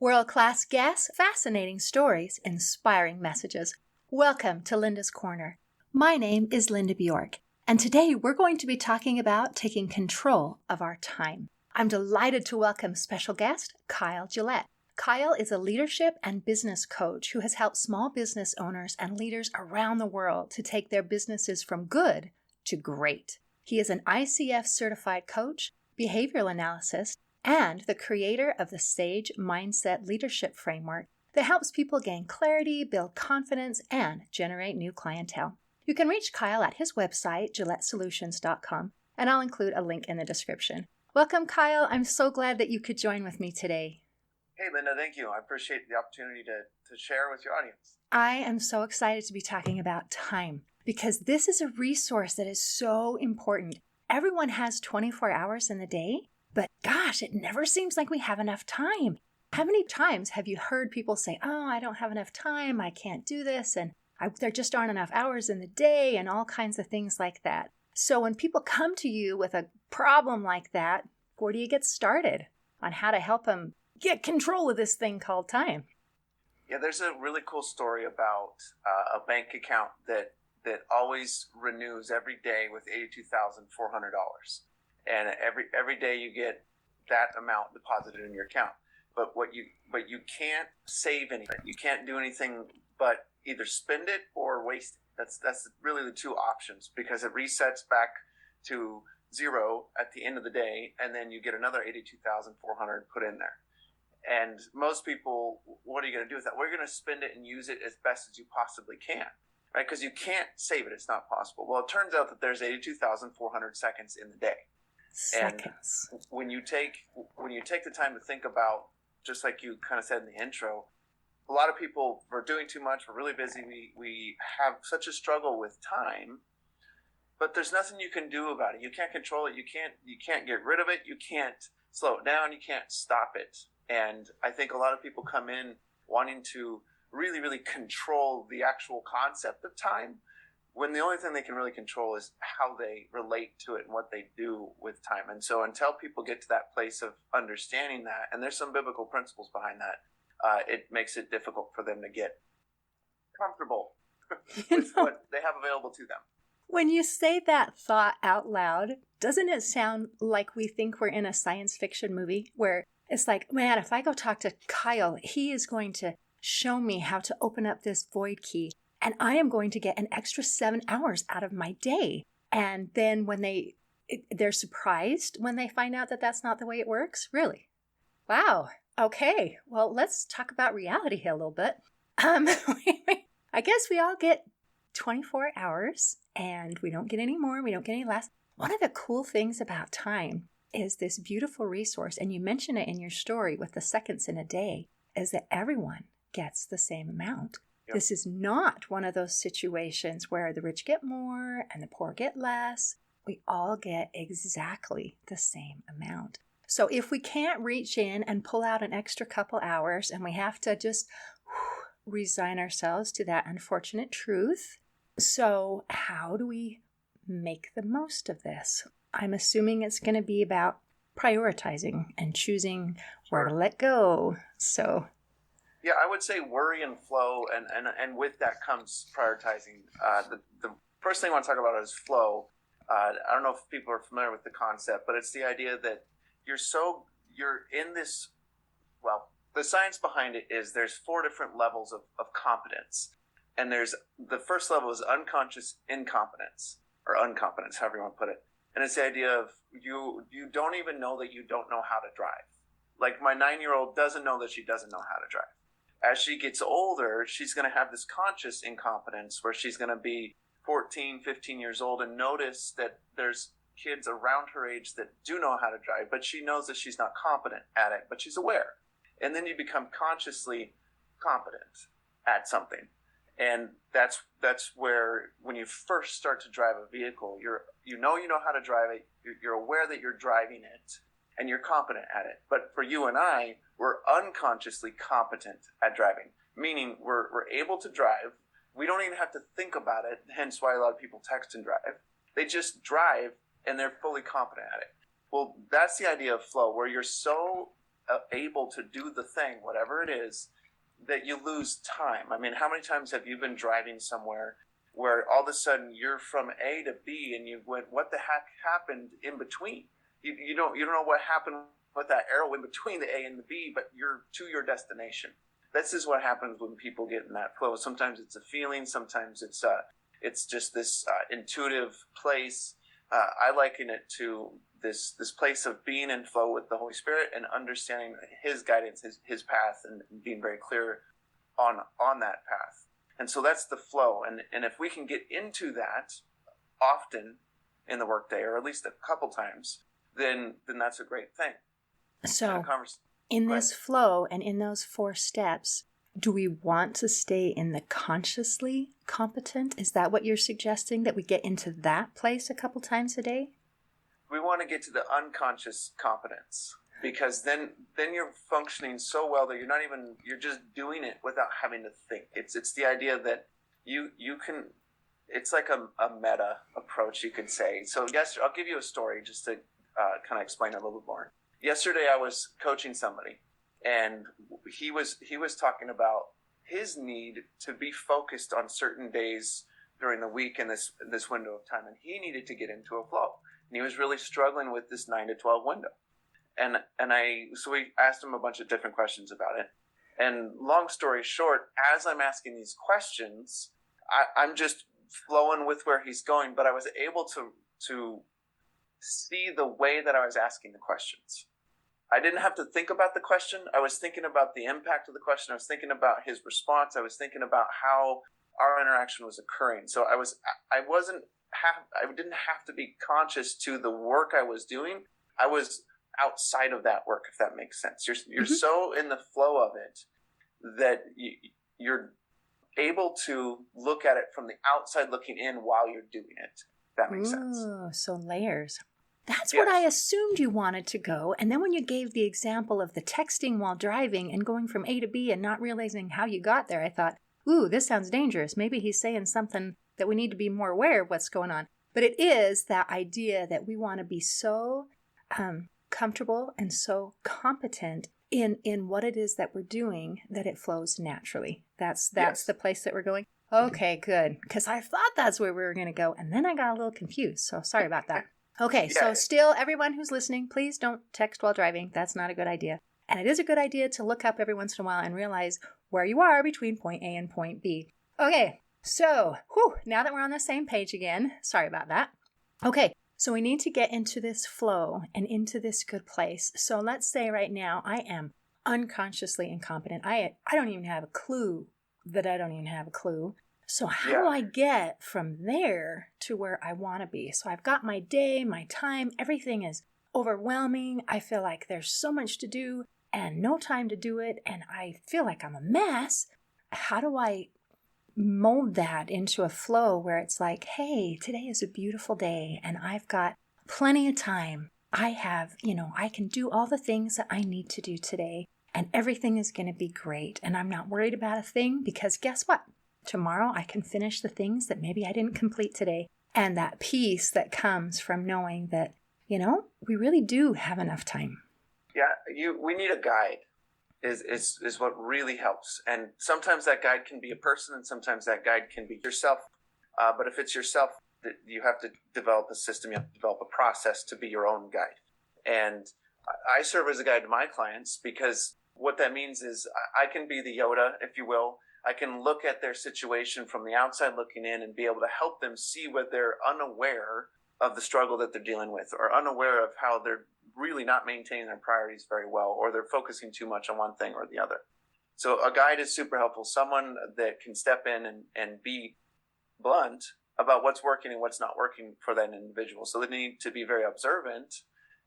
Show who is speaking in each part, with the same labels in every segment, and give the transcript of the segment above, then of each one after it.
Speaker 1: World-class guests, fascinating stories, inspiring messages. Welcome to Linda's Corner. My name is Linda Bjork, and today we're going to be talking about taking control of our time. I'm delighted to welcome special guest, Kyle Gillette. Kyle is a leadership and business coach who has helped small business owners and leaders around the world to take their businesses from good to great. He is an ICF certified coach, behavioral analyst, and the creator of the SAGE Mindset Leadership Framework that helps people gain clarity, build confidence, and generate new clientele. You can reach Kyle at his website, gillettesolutions.com, and I'll include a link in the description. Welcome, Kyle. I'm so glad that you could join with me today.
Speaker 2: Hey, Linda, thank you. I appreciate the opportunity to share with your audience.
Speaker 1: I am so excited to be talking about time because this is a resource that is so important. Everyone has 24 hours in the day, but gosh, it never seems like we have enough time. How many times have you heard people say, oh, I don't have enough time, I can't do this, and there just aren't enough hours in the day, and all kinds of things like that. So when people come to you with a problem like that, where do you get started on how to help them get control of this thing called time?
Speaker 2: Yeah, there's a really cool story about a bank account that always renews every day with $82,400. And every day you get that amount deposited in your account. But you can't save anything. You can't do anything but either spend it or waste it. That's really the two options, because it resets back to zero at the end of the day, and then you get another $82,400 put in there. And most people, what are you going to do with that? Well, you're going to spend it and use it as best as you possibly can, right? Because you can't save it. It's not possible. Well, it turns out that there's 82,400 seconds in the day.
Speaker 1: Seconds.
Speaker 2: And when you take the time to think about, just like you kind of said in the intro, a lot of people, we're doing too much, we're really busy, we have such a struggle with time, but there's nothing you can do about it. You can't control it, you can't get rid of it, you can't slow it down, you can't stop it. And I think a lot of people come in wanting to really, really control the actual concept of time, when the only thing they can really control is how they relate to it and what they do with time. And so until people get to that place of understanding that, and there's some biblical principles behind that, it makes it difficult for them to get comfortable with what they have available to them.
Speaker 1: When you say that thought out loud, doesn't it sound like we think we're in a science fiction movie where it's like, man, if I go talk to Kyle, he is going to show me how to open up this void key, and I am going to get an extra 7 hours out of my day. And then when they're surprised when they find out that that's not the way it works. Really? Wow. Okay. Well, let's talk about reality here a little bit. I guess we all get 24 hours and we don't get any more. We don't get any less. One of the cool things about time is this beautiful resource, and you mention it in your story with the seconds in a day, is that everyone gets the same amount. Yep. This is not one of those situations where the rich get more and the poor get less. We all get exactly the same amount. So if we can't reach in and pull out an extra couple hours, and we have to just resign ourselves to that unfortunate truth, so how do we make the most of this? I'm assuming it's going to be about prioritizing and choosing where to let go. So
Speaker 2: yeah, I would say worry and flow, and with that comes prioritizing. The first thing I want to talk about is flow. I don't know if people are familiar with the concept, but it's the idea that you're in this, well, the science behind it is there's 4 different levels of competence. And the first level is unconscious incompetence, or uncompetence, however you want to put it. And it's the idea of you don't even know that you don't know how to drive. Like my 9-year-old doesn't know that she doesn't know how to drive. As she gets older, she's going to have this conscious incompetence where she's going to be 14, 15 years old and notice that there's kids around her age that do know how to drive, but she knows that she's not competent at it, but she's aware. And then you become consciously competent at something. And that's where, when you first start to drive a vehicle, you know how to drive it, you're aware that you're driving it, and you're competent at it. But for you and I, we're unconsciously competent at driving, meaning we're able to drive. We don't even have to think about it, hence why a lot of people text and drive. They just drive, and they're fully competent at it. Well, that's the idea of flow, where you're so able to do the thing, whatever it is, that you lose time. I mean, how many times have you been driving somewhere where all of a sudden you're from A to B and you went, what the heck happened in between? You don't know what happened with that arrow in between the A and the B, but you're to your destination. This is what happens when people get in that flow. Sometimes it's a feeling, sometimes it's just this intuitive place. I liken it to this place of being in flow with the Holy Spirit and understanding His guidance, His path, and being very clear on that path. And so that's the flow. And if we can get into that often in the workday, or at least a couple times, then that's a great thing.
Speaker 1: So in this flow and in those 4 steps, do we want to stay in the consciously competent? Is that what you're suggesting, that we get into that place a couple times a day?
Speaker 2: We want to get to the unconscious competence, because then you're functioning so well that you're just doing it without having to think. It's the idea that you can, it's like a meta approach, you could say. So yes, I'll give you a story just to kind of explain it a little bit more. Yesterday I was coaching somebody, and he was talking about his need to be focused on certain days during the week in this window of time, and he needed to get into a flow. And he was really struggling with this 9 to 12 window. So we asked him a bunch of different questions about it. And long story short, as I'm asking these questions, I'm just flowing with where he's going, but I was able to see the way that I was asking the questions. I didn't have to think about the question. I was thinking about the impact of the question. I was thinking about his response. I was thinking about how our interaction was occurring. So I didn't have to be conscious to the work I was doing. I was outside of that work, if that makes sense. You're mm-hmm. so in the flow of it that you're able to look at it from the outside looking in while you're doing it. If that makes sense.
Speaker 1: So layers. That's
Speaker 2: yes.
Speaker 1: what I assumed you wanted to go. And then when you gave the example of the texting while driving and going from A to B and not realizing how you got there, I thought, ooh, this sounds dangerous. Maybe he's saying something that we need to be more aware of what's going on. But it is that idea that we want to be so comfortable and so competent in what it is that we're doing that it flows naturally. That's yes. the place that we're going. Okay, good. Because I thought that's where we were going to go. And then I got a little confused. So sorry about that. Okay, yeah. So still, everyone who's listening, please don't text while driving. That's not a good idea. And it is a good idea to look up every once in a while and realize where you are between point A and point B. Okay, so now that we're on the same page again, sorry about that. Okay, so we need to get into this flow and into this good place. So let's say right now I am unconsciously incompetent. I don't even have a clue that I don't even have a clue. So how do I get from there to where I want to be? So I've got my day, my time, everything is overwhelming. I feel like there's so much to do and no time to do it. And I feel like I'm a mess. How do I mold that into a flow where it's like, hey, today is a beautiful day and I've got plenty of time. I have, I can do all the things that I need to do today and everything is going to be great. And I'm not worried about a thing because guess what? Tomorrow I can finish the things that maybe I didn't complete today. And that peace that comes from knowing that, we really do have enough time.
Speaker 2: Yeah, we need a guide is what really helps. And sometimes that guide can be a person and sometimes that guide can be yourself. But if it's yourself, you have to develop a system, you have to develop a process to be your own guide. And I serve as a guide to my clients because what that means is I can be the Yoda, if you will. I can look at their situation from the outside looking in and be able to help them see what they're unaware of the struggle that they're dealing with or unaware of how they're really not maintaining their priorities very well or they're focusing too much on one thing or the other. So a guide is super helpful, someone that can step in and be blunt about what's working and what's not working for that individual. So they need to be very observant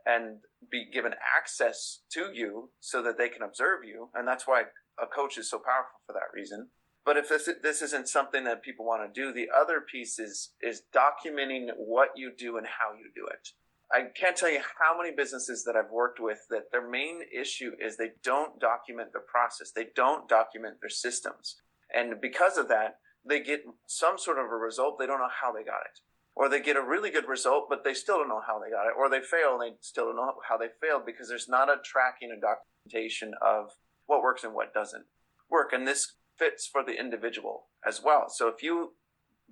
Speaker 2: and be given access to you so that they can observe you. And that's why a coach is so powerful for that reason. But if this isn't something that people want to do, the other piece is documenting what you do and how you do it. I can't tell you how many businesses that I've worked with that their main issue is they don't document their process. They don't document their systems. And because of that, they get some sort of a result. They don't know how they got it. or they get a really good result, but they still don't know how they got it, or they fail and they still don't know how they failed, because there's not a tracking and documentation of what works and what doesn't work. And this fits for the individual as well. So if you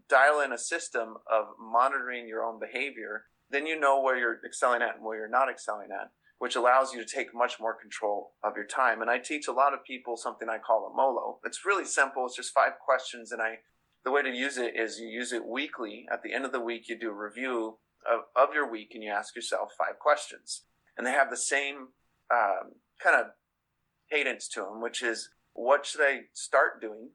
Speaker 2: dial in a system of monitoring your own behavior, then you know where you're excelling at and where you're not excelling at, which allows you to take much more control of your time. And I teach a lot of people something I call a MOLO. It's really simple. It's just 5 questions. And the way to use it is you use it weekly. At the end of the week, you do a review of your week and you ask yourself 5 questions. And they have the same kind of cadence to them, which is, what should I start doing?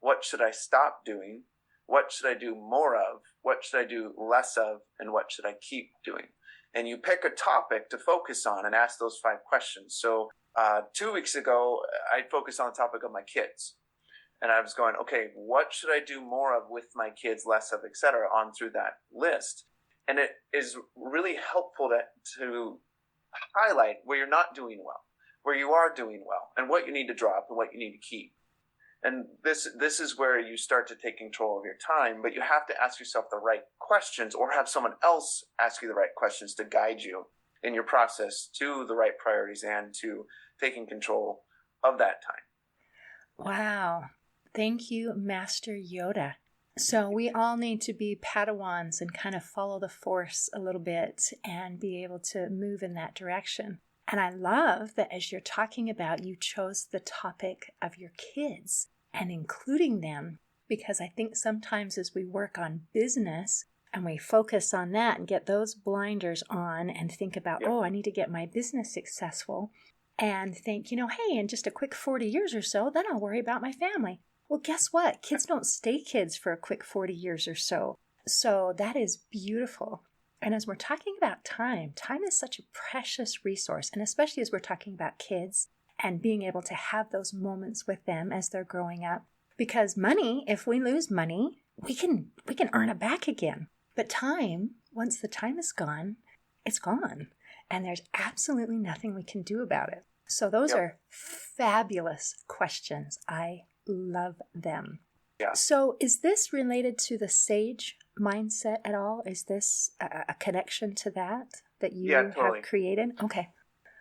Speaker 2: What should I stop doing? What should I do more of? What should I do less of? And what should I keep doing? And you pick a topic to focus on and ask those 5 questions. So 2 weeks ago, I focused on the topic of my kids. And I was going, okay, what should I do more of with my kids, less of, et cetera, on through that list. And it is really helpful to highlight where you're not doing well, where you are doing well, and what you need to drop and what you need to keep. And this is where you start to take control of your time, but you have to ask yourself the right questions, or have someone else ask you the right questions to guide you in your process to the right priorities and to taking control of that time.
Speaker 1: Wow. Thank you, Master Yoda. So we all need to be Padawans and kind of follow the Force a little bit and be able to move in that direction. And I love that as you're talking about, you chose the topic of your kids and including them, because I think sometimes as we work on business and we focus on that and get those blinders on and think about, I need to get my business successful, and think, hey, in just a quick 40 years or so, then I'll worry about my family. Well, guess what? Kids don't stay kids for a quick 40 years or so. So that is beautiful. And as we're talking about time is such a precious resource. And especially as we're talking about kids and being able to have those moments with them as they're growing up. Because money, if we lose money, we can earn it back again. But time, once the time is gone, it's gone. And there's absolutely nothing we can do about it. So those are fabulous questions. I love them.
Speaker 2: Yeah.
Speaker 1: So is this related to the SAGE mindset at all? Is this a connection to that you
Speaker 2: totally.
Speaker 1: have created? Okay.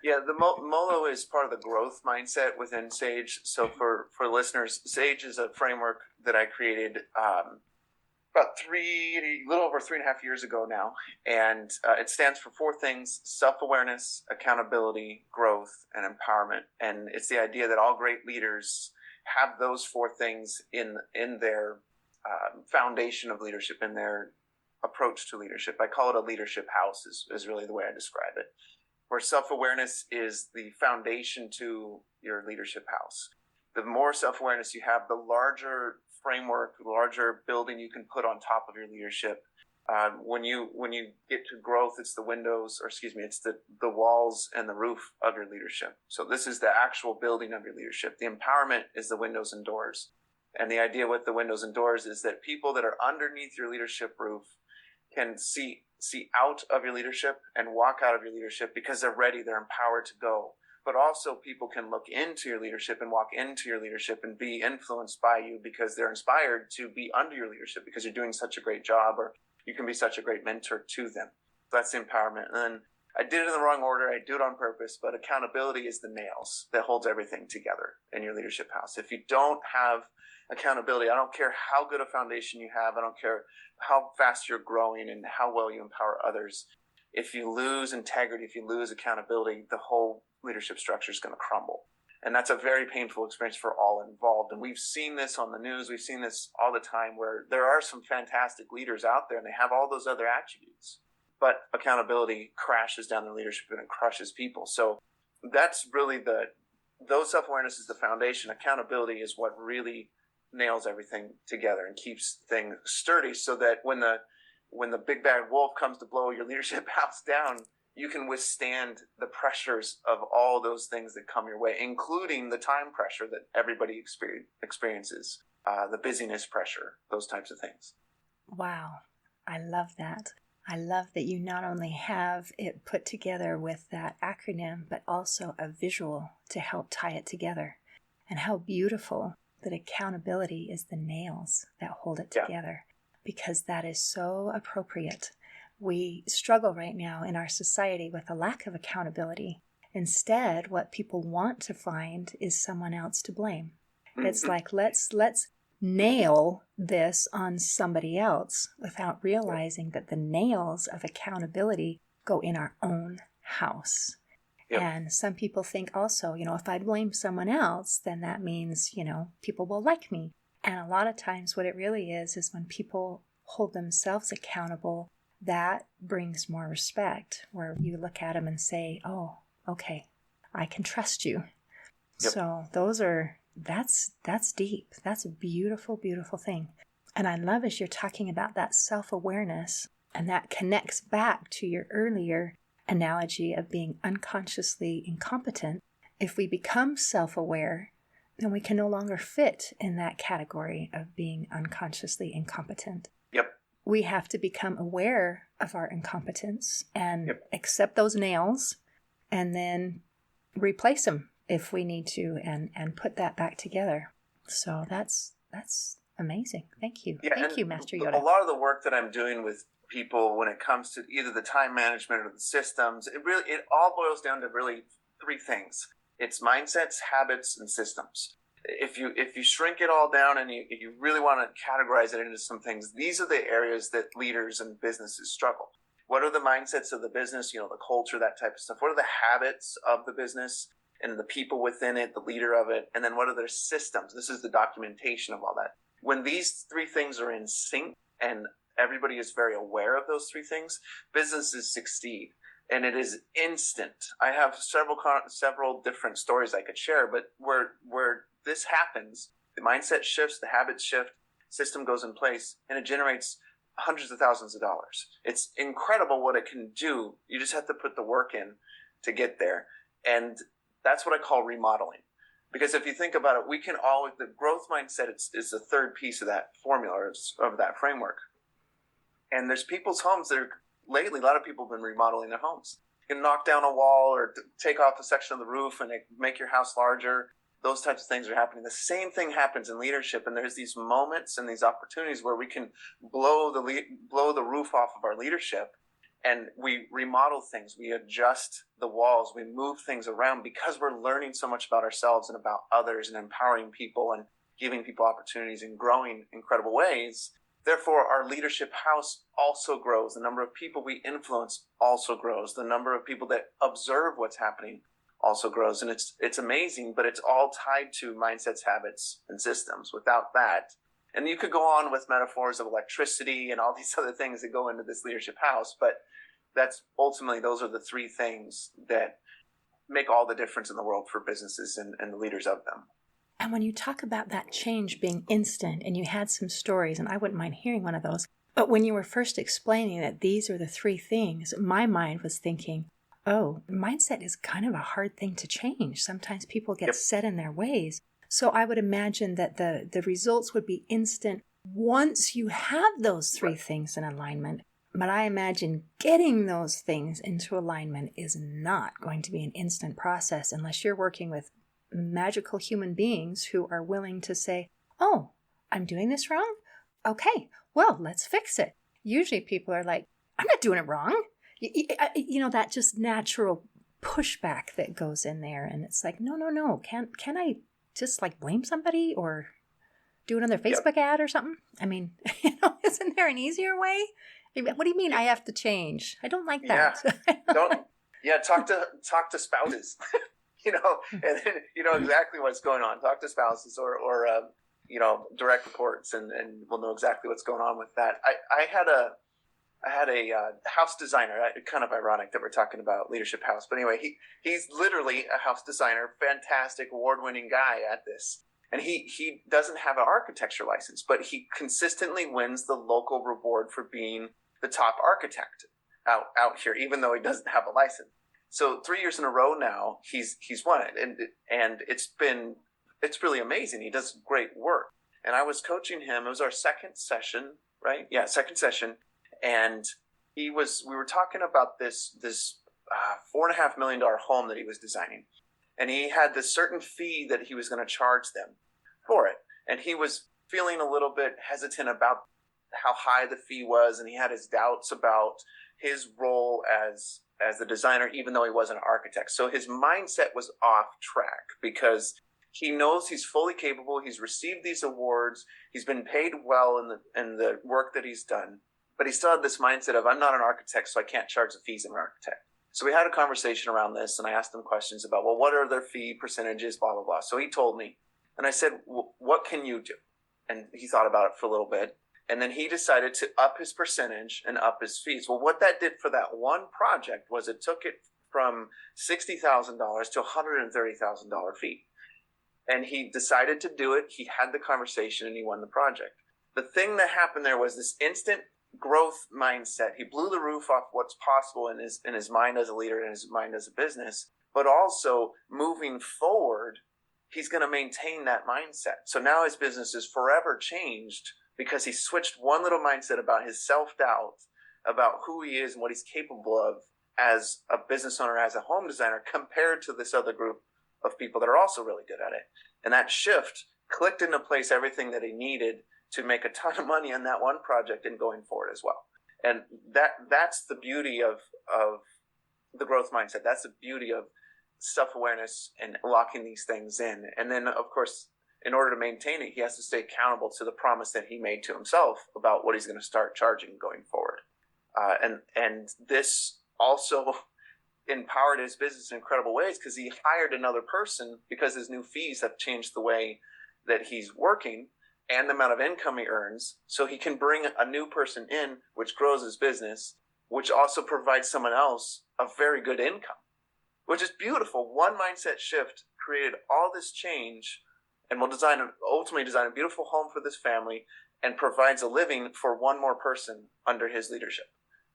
Speaker 2: Yeah, the MOLO is part of the growth mindset within SAGE. So for listeners, SAGE is a framework that I created about a little over 3.5 years ago now. And it stands for 4 things: self-awareness, accountability, growth, and empowerment. And it's the idea that all great leaders have those 4 things in their foundation of leadership, in their approach to leadership. I call it a leadership house is really the way I describe it, where self-awareness is the foundation to your leadership house. The more self-awareness you have, the larger framework, the larger building you can put on top of your leadership. When you get to growth, it's it's the walls and the roof of your leadership. So this is the actual building of your leadership. The empowerment is the windows and doors. And the idea with the windows and doors is that people that are underneath your leadership roof can see out of your leadership and walk out of your leadership because they're ready, they're empowered to go. But also people can look into your leadership and walk into your leadership and be influenced by you because they're inspired to be under your leadership because you're doing such a great job, or you can be such a great mentor to them. That's the empowerment. And then I did it in the wrong order. I do it on purpose, but accountability is the nails that holds everything together in your leadership house. If you don't have accountability, I don't care how good a foundation you have. I don't care how fast you're growing and how well you empower others. If you lose integrity, if you lose accountability, the whole leadership structure is going to crumble. And that's a very painful experience for all involved. And we've seen this on the news. We've seen this all the time, where there are some fantastic leaders out there and they have all those other attributes, but accountability crashes down the leadership and it crushes people. So that's really those self-awareness is the foundation. Accountability is what really nails everything together and keeps things sturdy, so that when the big bad wolf comes to blow your leadership house down, you can withstand the pressures of all those things that come your way, including the time pressure that everybody experiences, the busyness pressure, those types of things.
Speaker 1: Wow. I love that. I love that you not only have it put together with that acronym, but also a visual to help tie it together. And how beautiful that accountability is the nails that hold it together. because that is so appropriate. We struggle right now in our society with a lack of accountability. Instead, what people want to find is someone else to blame. It's like, let's nail this on somebody else without realizing that the nails of accountability go in our own house.
Speaker 2: Yep.
Speaker 1: And some people think also, if I blame someone else, then that means, people will like me. And a lot of times what it really is when people hold themselves accountable, that brings more respect, where you look at them and say, oh, okay, I can trust you. Yep. So that's deep. That's a beautiful, beautiful thing. And I love as you're talking about that self-awareness, and that connects back to your earlier analogy of being unconsciously incompetent. If we become self-aware, then we can no longer fit in that category of being unconsciously incompetent.
Speaker 2: Yep.
Speaker 1: We have to become aware of our incompetence and accept those nails, and then replace them if we need to, and put that back together. So that's amazing. Thank you.
Speaker 2: Yeah,
Speaker 1: Thank you, Master Yoda.
Speaker 2: A lot of the work that I'm doing with people when it comes to either the time management or the systems, it all boils down to really three things. It's mindsets, habits, and systems. If you shrink it all down and you really want to categorize it into some things, these are the areas that leaders and businesses struggle. What are the mindsets of the business, the culture, that type of stuff? What are the habits of the business and the people within it, the leader of it? And then what are their systems? This is the documentation of all that. When these three things are in sync and everybody is very aware of those three things, businesses succeed. And it is instant. I have several different stories I could share, but where this happens, the mindset shifts, the habits shift, system goes in place, and it generates hundreds of thousands of dollars. It's incredible what it can do. You just have to put the work in to get there. And that's what I call remodeling. Because if you think about it, the growth mindset is the third piece of that formula, of that framework. And there's people's homes that lately, a lot of people have been remodeling their homes. You can knock down a wall or take off a section of the roof and make your house larger. Those types of things are happening. The same thing happens in leadership, and there's these moments and these opportunities where we can blow the roof off of our leadership, and we remodel things. We adjust the walls. We move things around because we're learning so much about ourselves and about others, and empowering people and giving people opportunities and growing in incredible ways. Therefore, our leadership house also grows. The number of people we influence also grows. The number of people that observe what's happening also grows. And it's amazing, but it's all tied to mindsets, habits, and systems. Without that, and you could go on with metaphors of electricity and all these other things that go into this leadership house, but those are the three things that make all the difference in the world for businesses and the leaders of them.
Speaker 1: And when you talk about that change being instant, and you had some stories, and I wouldn't mind hearing one of those, but when you were first explaining that these are the three things, my mind was thinking, oh, mindset is kind of a hard thing to change. Sometimes people get set in their ways. So I would imagine that the results would be instant once you have those three things in alignment. But I imagine getting those things into alignment is not going to be an instant process unless you're working with magical human beings who are willing to say, oh, I'm doing this wrong? Okay, well, let's fix it. Usually people are like, I'm not doing it wrong. That just natural pushback that goes in there. And it's like, no. Can I just blame somebody or do another Facebook ad or something? I mean, isn't there an easier way? What do you mean I have to change? I don't like that.
Speaker 2: Talk to spouses. And then you know exactly what's going on. Talk to spouses or direct reports, and we'll know exactly what's going on with that. I had a house designer. Kind of ironic that we're talking about leadership house, but anyway, he's literally a house designer, fantastic, award-winning guy at this, and he doesn't have an architecture license, but he consistently wins the local reward for being the top architect out here, even though he doesn't have a license. So 3 years in a row now, he's won it, and it's really amazing. He does great work. And I was coaching him. It was our second session, right? Yeah, second session. And we were talking about this $4.5 million home that he was designing, and he had this certain fee that he was going to charge them for it. And he was feeling a little bit hesitant about how high the fee was, and he had his doubts about his role as the designer, even though he wasn't an architect. So his mindset was off track because he knows he's fully capable. He's received these awards. He's been paid well in the work that he's done. But he still had this mindset of, I'm not an architect, so I can't charge the fees of an architect. So we had a conversation around this, and I asked him questions about, well, what are their fee percentages, blah, blah, blah. So he told me, and I said, well, what can you do? And he thought about it for a little bit. And then he decided to up his percentage and up his fees. Well, what that did for that one project was it took it from $60,000 to $130,000 fee. And he decided to do it. He had the conversation and he won the project. The thing that happened there was this instant growth mindset. He blew the roof off what's possible in his mind as a leader and his mind as a business, but also moving forward, he's going to maintain that mindset. So now his business is forever changed because he switched one little mindset about his self-doubt, about who he is and what he's capable of as a business owner, as a home designer, compared to this other group of people that are also really good at it. And that shift clicked into place everything that he needed to make a ton of money on that one project and going forward as well. And that's the beauty of the growth mindset. That's the beauty of self-awareness and locking these things in. And then, of course, in order to maintain it, he has to stay accountable to the promise that he made to himself about what he's going to start charging going forward. And this also empowered his business in incredible ways because he hired another person because his new fees have changed the way that he's working and the amount of income he earns. So he can bring a new person in, which grows his business, which also provides someone else a very good income, which is beautiful. One mindset shift created all this change and will ultimately design a beautiful home for this family and provides a living for one more person under his leadership.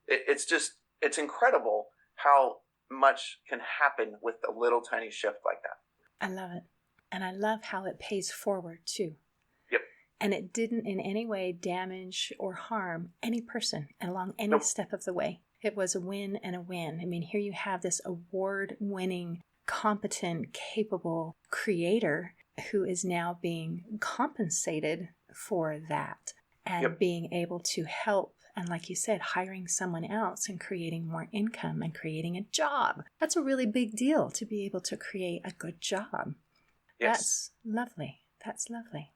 Speaker 2: It's incredible how much can happen with a little tiny shift like that.
Speaker 1: I love it. And I love how it pays forward too.
Speaker 2: Yep.
Speaker 1: And it didn't in any way damage or harm any person along any
Speaker 2: Nope.
Speaker 1: step of the way. It was a win and a win. I mean, here you have this award-winning, competent, capable creator who is now being compensated for that and
Speaker 2: Yep.
Speaker 1: being able to help. And like you said, hiring someone else and creating more income and creating a job. That's a really big deal to be able to create a good job.
Speaker 2: Yes.
Speaker 1: That's lovely. That's lovely.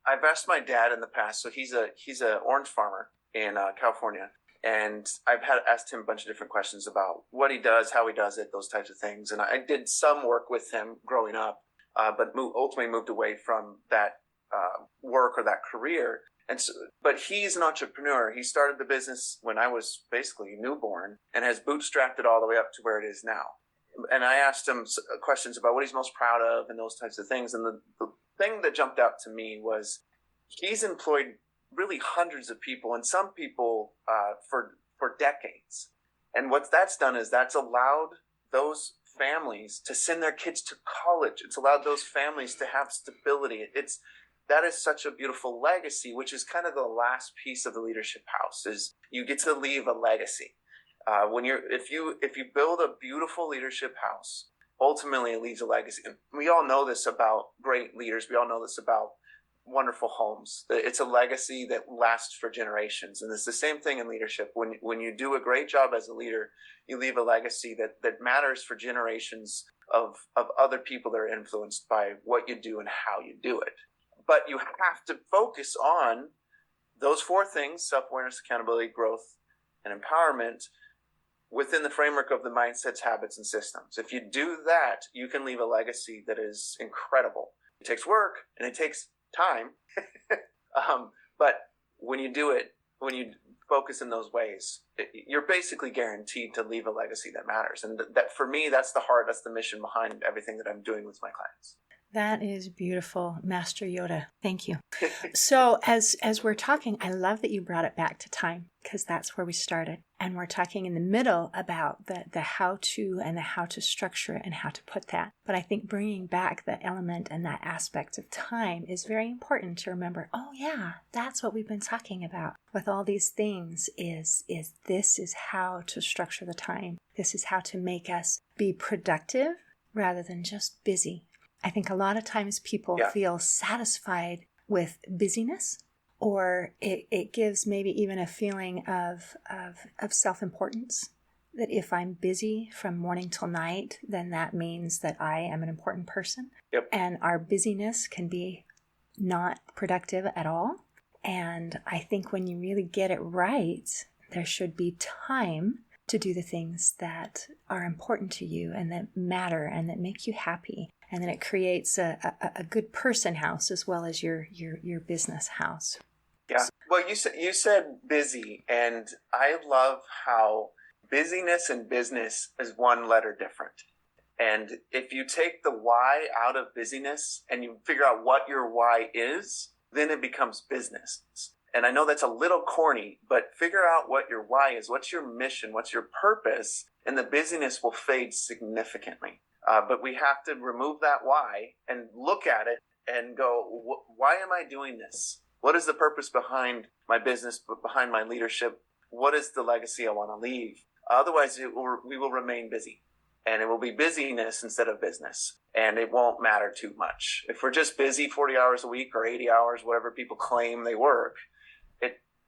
Speaker 2: I've asked my dad in the past. So he's a orange farmer in California. And I've asked him a bunch of different questions about what he does, how he does it, those types of things. And I did some work with him growing up, but ultimately moved away from that work or that career. And so, but he's an entrepreneur. He started the business when I was basically newborn and has bootstrapped it all the way up to where it is now. And I asked him questions about what he's most proud of and those types of things. And the thing that jumped out to me was he's employed really hundreds of people and some people for decades. And what that's done is that's allowed those families to send their kids to college. It's allowed those families to have stability. That is such a beautiful legacy, which is kind of the last piece of the leadership house, is you get to leave a legacy. If you build a beautiful leadership house, ultimately it leaves a legacy. And we all know this about great leaders. We all know this about wonderful homes. It's a legacy that lasts for generations. And it's the same thing in leadership. When you do a great job as a leader, you leave a legacy that matters for generations of other people that are influenced by what you do and how you do it. But you have to focus on those four things: self-awareness, accountability, growth, and empowerment within the framework of the mindsets, habits, and systems. If you do that, you can leave a legacy that is incredible. It takes work and it takes time. But when you do it, when you focus in those ways, you're basically guaranteed to leave a legacy that matters. And that, for me, that's the heart, that's the mission behind everything that I'm doing with my clients.
Speaker 1: That is beautiful, Master Yoda. Thank you. So as we're talking, I love that you brought it back to time, because that's where we started. And we're talking in the middle about the how to and the how to structure it and how to put that. But I think bringing back the element and that aspect of time is very important to remember. Oh yeah, that's what we've been talking about with all these things is this is how to structure the time. This is how to make us be productive rather than just busy. I think a lot of times people feel satisfied with busyness or it gives maybe even a feeling of self-importance. That if I'm busy from morning till night, then that means that I am an important person.
Speaker 2: Yep.
Speaker 1: And our busyness can be not productive at all. And I think when you really get it right, there should be time to do the things that are important to you and that matter and that make you happy. And then it creates a good person house as well as your business house.
Speaker 2: Yeah. Well, you said busy, and I love how busyness and business is one letter different. And if you take the why out of busyness and you figure out what your why is, then it becomes business. And I know that's a little corny, but figure out what your why is. What's your mission? What's your purpose? And the busyness will fade significantly. But we have to remove that why and look at it and go, why am I doing this? What is the purpose behind my business, behind my leadership? What is the legacy I want to leave? Otherwise, we will remain busy, and it will be busyness instead of business, and it won't matter too much. If we're just busy 40 hours a week or 80 hours, whatever people claim they work,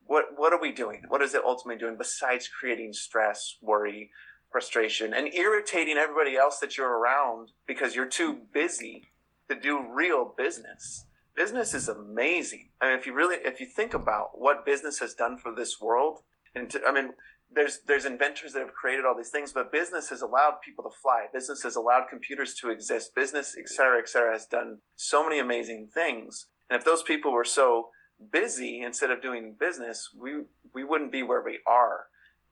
Speaker 2: what are we doing? What is it ultimately doing besides creating stress, worry, frustration, and irritating everybody else that you're around because you're too busy to do real business? Business is amazing. I mean, if you think about what business has done for this world, there's inventors that have created all these things, but business has allowed people to fly. Business has allowed computers to exist. Business, et cetera, has done so many amazing things. And if those people were so busy instead of doing business, we wouldn't be where we are.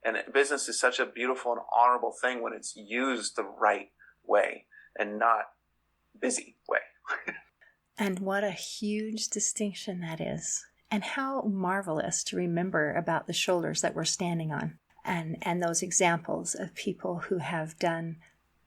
Speaker 2: And business is such a beautiful and honorable thing when it's used the right way and not busy way.
Speaker 1: And what a huge distinction that is. And how marvelous to remember about the shoulders that we're standing on. And those examples of people who have done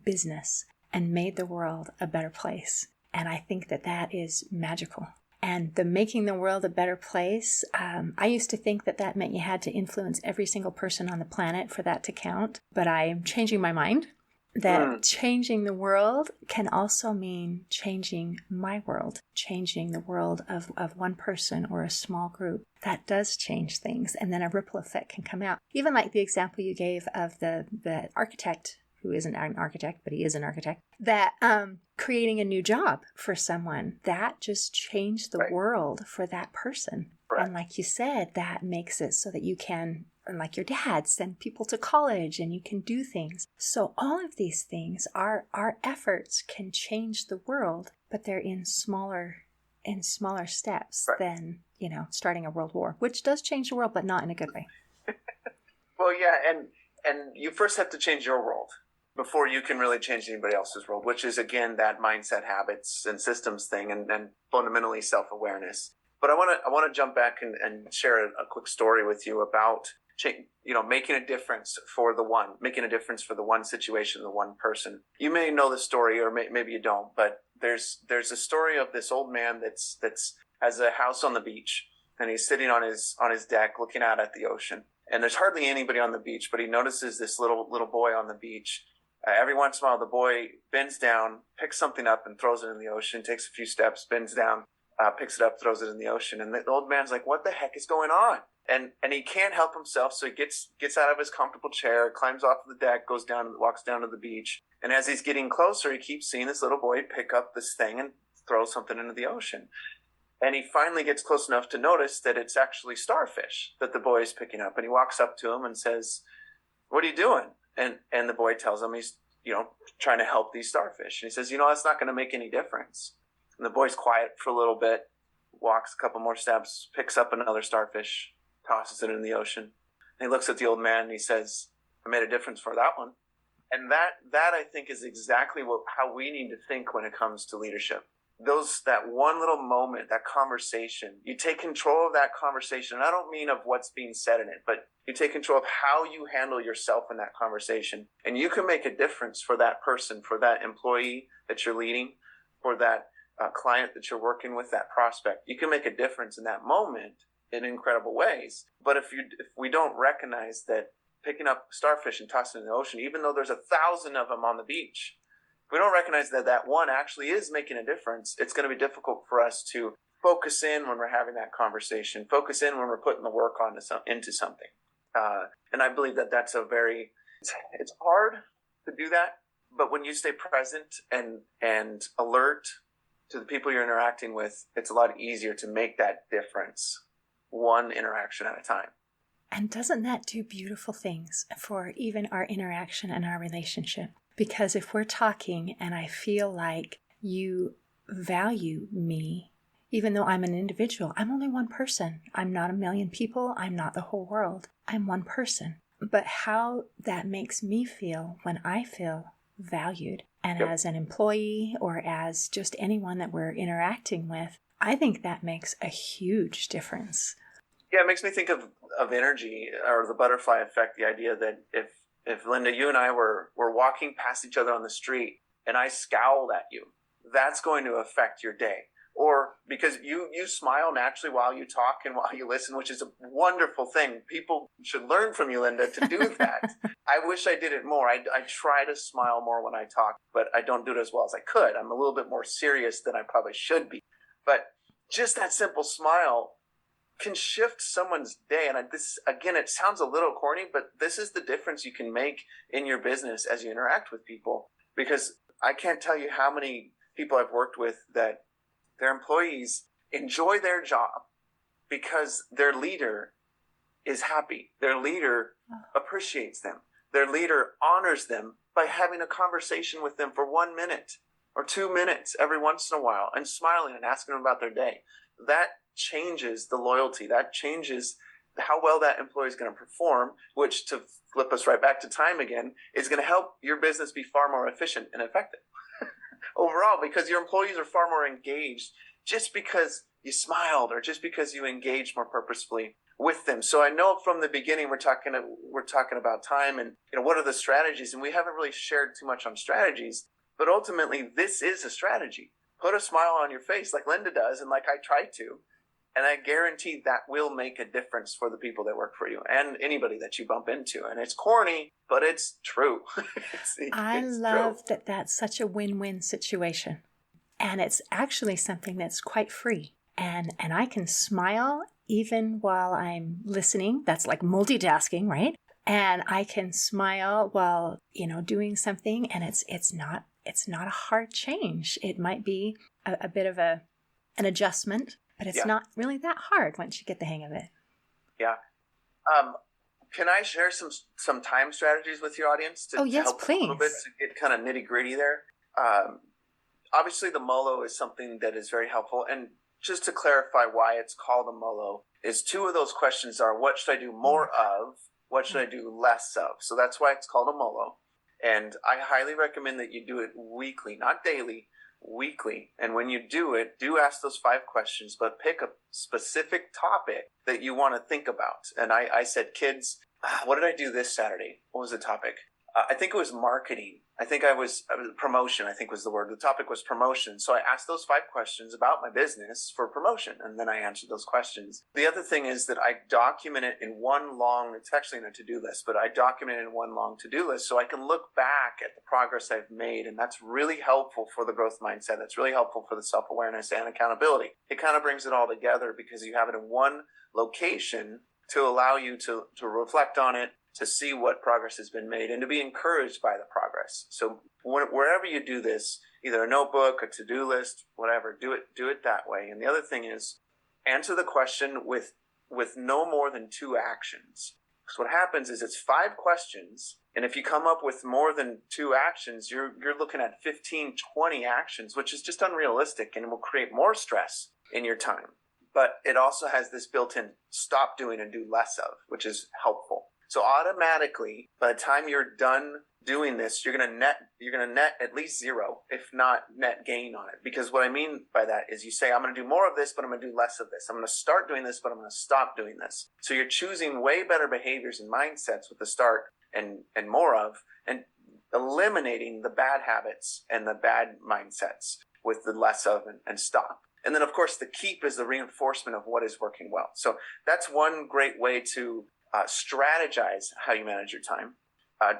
Speaker 1: business and made the world a better place. And I think that is magical. And the making the world a better place, I used to think that meant you had to influence every single person on the planet for that to count. But I am changing my mind. That changing the world can also mean changing my world, changing the world of one person or a small group. That does change things, and then a ripple effect can come out. Even like the example you gave of the architect, who isn't an architect, but he is an architect, that creating a new job for someone, that just changed the world for that person. Right. And like you said, that makes it so that you can, like your dad, send people to college and you can do things. So all of these things, our efforts can change the world, but they're in smaller steps than, starting a world war, which does change the world, but not in a good way.
Speaker 2: Well, yeah, and you first have to change your world before you can really change anybody else's world, which is, again, that mindset, habits, and systems thing, and fundamentally self-awareness. But I want to jump back and share a quick story with you about making a difference for the one situation, the one person. You may know the story, or maybe you don't, but there's a story of this old man that's has a house on the beach, and he's sitting on his deck looking out at the ocean. And there's hardly anybody on the beach, but he notices this little boy on the beach. Every once in a while, the boy bends down, picks something up, and throws it in the ocean. Takes a few steps, bends down, picks it up, throws it in the ocean. And the old man's like, "What the heck is going on?" And he can't help himself, so he gets out of his comfortable chair, climbs off the deck, walks down to the beach. And as he's getting closer, he keeps seeing this little boy pick up this thing and throw something into the ocean. And he finally gets close enough to notice that it's actually starfish that the boy is picking up. And he walks up to him and says, "What are you doing?" And the boy tells him he's, trying to help these starfish. And he says, "That's not going to make any difference." And the boy's quiet for a little bit, walks a couple more steps, picks up another starfish, tosses it in the ocean. And he looks at the old man and he says, "I made a difference for that one." And that I think is exactly how we need to think when it comes to leadership. That one little moment, that conversation, you take control of that conversation. And I don't mean of what's being said in it, but you take control of how you handle yourself in that conversation. And you can make a difference for that person, for that employee that you're leading, for that client that you're working with, that prospect. You can make a difference in that moment in incredible ways. But if we don't recognize that picking up starfish and tossing it in the ocean, even though there's 1,000 of them on the beach, if we don't recognize that one actually is making a difference, it's going to be difficult for us to focus in when we're having that conversation, focus in when we're putting the work into something. And I believe that that's it's hard to do that, but when you stay present and alert to the people you're interacting with, it's a lot easier to make that difference one interaction at a time.
Speaker 1: And doesn't that do beautiful things for even our interaction and our relationship? Because if we're talking and I feel like you value me, even though I'm an individual, I'm only one person. I'm not a million people. I'm not the whole world. I'm one person. But how that makes me feel when I feel valued, and as an employee or as just anyone that we're interacting with, I think that makes a huge difference.
Speaker 2: Yeah, it makes me think of energy or the butterfly effect, the idea that if Linda, you and I were walking past each other on the street and I scowled at you, that's going to affect your day. Or because you smile naturally while you talk and while you listen, which is a wonderful thing. People should learn from you, Linda, to do that. I wish I did it more. I try to smile more when I talk, but I don't do it as well as I could. I'm a little bit more serious than I probably should be. But just that simple smile can shift someone's day. And this, again, it sounds a little corny, but this is the difference you can make in your business as you interact with people. Because I can't tell you how many people I've worked with that their employees enjoy their job because their leader is happy. Their leader appreciates them. Their leader honors them by having a conversation with them for 1 minute or 2 minutes every once in a while and smiling and asking them about their day. That changes the loyalty. That changes how well that employee is going to perform, which, to flip us right back to time again, is going to help your business be far more efficient and effective overall, because your employees are far more engaged just because you smiled or just because you engaged more purposefully with them. So I know from the beginning we're talking about time and what are the strategies, and we haven't really shared too much on strategies, but ultimately this is a strategy. Put a smile on your face like Linda does and like I try to, and I guarantee that will make a difference for the people that work for you and anybody that you bump into. And it's corny, but it's true.
Speaker 1: I love that that's such a win-win situation. And it's actually something that's quite free. And I can smile even while I'm listening. That's like multitasking, right? And I can smile while, doing something, and it's not a hard change. It might be a bit of an adjustment, but it's not really that hard once you get the hang of it.
Speaker 2: Yeah. Can I share some time strategies with your audience to help
Speaker 1: please.
Speaker 2: A little bit to get kind of nitty gritty there? Obviously, the MOLO is something that is very helpful. And just to clarify why it's called a MOLO, is two of those questions are, what should I do more of? What should I do less of? So that's why it's called a MOLO. And I highly recommend that you do it weekly, not daily, weekly. And when you do it, do ask those 5 questions, but pick a specific topic that you want to think about. And I said, kids, what did I do this Saturday? What was the topic? I think it was marketing. I think promotion, I think was the word. The topic was promotion. So I asked those 5 questions about my business for promotion, and then I answered those questions. The other thing is that I document it in one long, it's actually in a to-do list, but I document it in one long to-do list so I can look back at the progress I've made. And that's really helpful for the growth mindset. That's really helpful for the self-awareness and accountability. It kind of brings it all together because you have it in one location to allow you to reflect on it, to see what progress has been made, and to be encouraged by the progress. So wherever you do this, either a notebook, a to-do list, whatever, do it that way. And the other thing is, answer the question with no more than 2 actions. Because what happens is it's 5 questions, and if you come up with more than 2 actions, you're looking at 15, 20 actions, which is just unrealistic and will create more stress in your time. But it also has this built-in stop doing and do less of, which is helpful. So automatically, by the time you're done doing this, you're gonna net at least 0, if not net gain on it. Because what I mean by that is you say, I'm gonna do more of this, but I'm gonna do less of this. I'm gonna start doing this, but I'm gonna stop doing this. So you're choosing way better behaviors and mindsets with the start and more of, and eliminating the bad habits and the bad mindsets with the less of and stop. And then, of course, the keep is the reinforcement of what is working well. So that's one great way to strategize how you manage your time.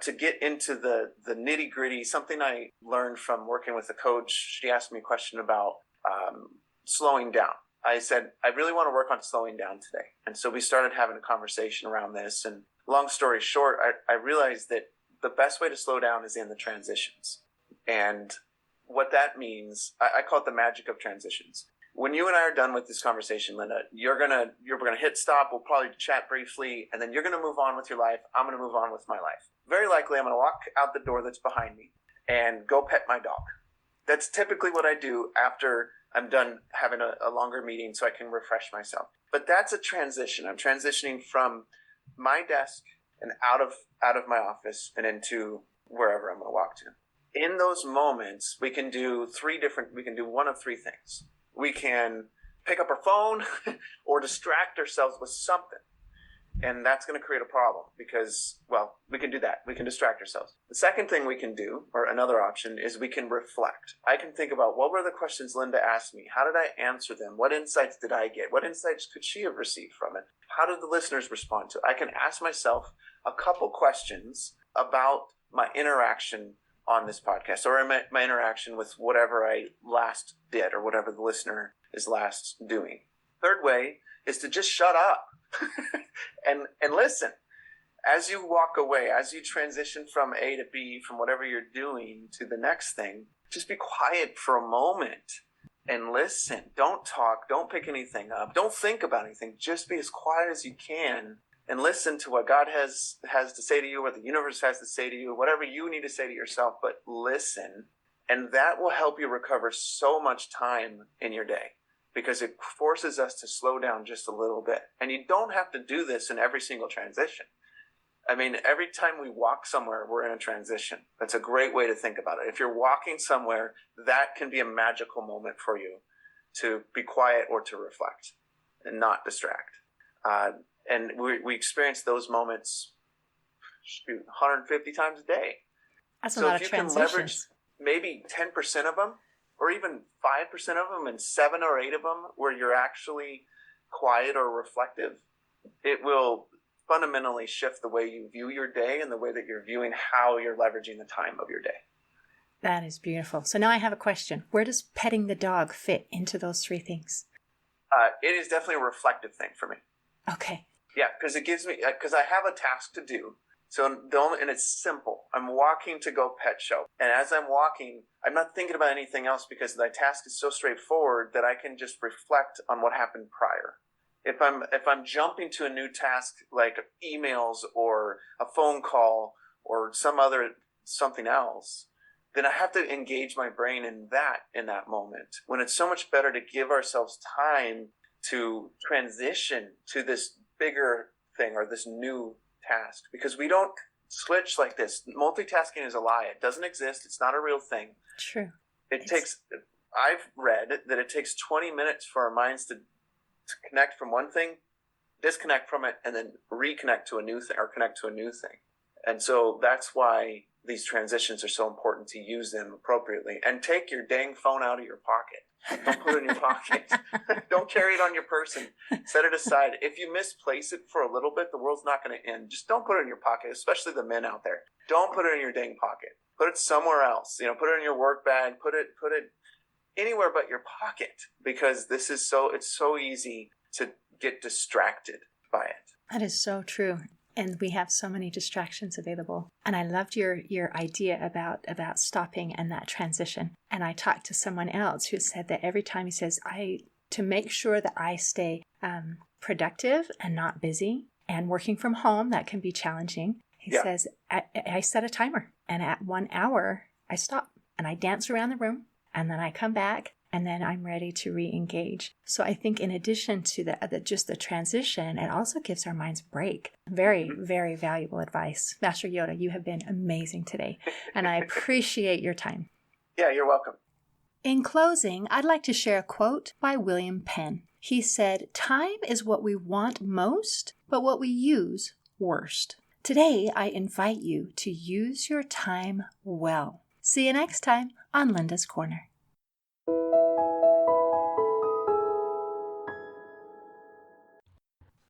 Speaker 2: To get into the nitty gritty, something I learned from working with a coach, she asked me a question about slowing down. I said, I really want to work on slowing down today. And so we started having a conversation around this. And long story short, I realized that the best way to slow down is in the transitions. And what that means, I call it the magic of transitions. When you and I are done with this conversation, Linda, you're gonna hit stop. We'll probably chat briefly, and then you're gonna move on with your life. I'm gonna move on with my life. Very likely, I'm gonna walk out the door that's behind me and go pet my dog. That's typically what I do after I'm done having a longer meeting, so I can refresh myself. But that's a transition. I'm transitioning from my desk and out of my office and into wherever I'm gonna walk to. In those moments, we can do one of three things. We can pick up our phone or distract ourselves with something. And that's going to create a problem because, well, we can do that. We can distract ourselves. The second thing we can do, or another option, is we can reflect. I can think about, what were the questions Linda asked me? How did I answer them? What insights did I get? What insights could she have received from it? How did the listeners respond to it? I can ask myself a couple questions about my interaction on this podcast, or my interaction with whatever I last did, or whatever the listener is last doing. Third way is to just shut up and listen. As you walk away, as you transition from A to B, from whatever you're doing to the next thing, just be quiet for a moment and listen. Don't talk. Don't pick anything up. Don't think about anything. Just be as quiet as you can and listen to what God has to say to you, what the universe has to say to you, whatever you need to say to yourself, but listen. And that will help you recover so much time in your day, because it forces us to slow down just a little bit. And you don't have to do this in every single transition. I mean, every time we walk somewhere, we're in a transition. That's a great way to think about it. If you're walking somewhere, that can be a magical moment for you to be quiet or to reflect and not distract. And we experience those moments 150 times a day.
Speaker 1: That's a lot of transitions. So if you can leverage
Speaker 2: maybe 10% of them, or even 5% of them, and 7 or 8 of them where you're actually quiet or reflective, it will fundamentally shift the way you view your day and the way that you're viewing how you're leveraging the time of your day.
Speaker 1: That is beautiful. So now I have a question. Where does petting the dog fit into those 3 things?
Speaker 2: It is definitely a reflective thing for me.
Speaker 1: Okay.
Speaker 2: Yeah, because I have a task to do. So and it's simple. I'm walking to go pet show. And as I'm walking, I'm not thinking about anything else because my task is so straightforward that I can just reflect on what happened prior. If I'm jumping to a new task like emails or a phone call or something else, then I have to engage my brain in that moment, when it's so much better to give ourselves time to transition to this bigger thing or this new task, because we don't switch like this. Multitasking is a lie. It doesn't exist. It's not a real thing.
Speaker 1: True.
Speaker 2: I've read that it takes 20 minutes for our minds to connect from one thing, disconnect from it, and then reconnect to a new thing, or connect to a new thing. And so that's why these transitions are so important, to use them appropriately. And take your dang phone out of your pocket. Don't put it in your pocket. Don't carry it on your person. Set it aside. If you misplace it for a little bit, the world's not going to end. Just don't put it in your pocket, especially the men out there. Don't put it in your dang pocket. Put it somewhere else. Put it in your work bag. Put it anywhere but your pocket, because it's so easy to get distracted by it.
Speaker 1: That is so true. And we have so many distractions available. And I loved your idea about stopping and that transition. And I talked to someone else who said that every time he says, to make sure that I stay productive and not busy, and working from home, that can be challenging. He says, I set a timer, and at 1 hour, I stop and I dance around the room, and then I come back, and then I'm ready to re-engage. So I think in addition to the transition, it also gives our minds a break. Very, very valuable advice. Master Yoda, you have been amazing today, and I appreciate your time.
Speaker 2: Yeah, you're welcome.
Speaker 1: In closing, I'd like to share a quote by William Penn. He said, "Time is what we want most, but what we use worst." Today, I invite you to use your time well. See you next time on Linda's Corner.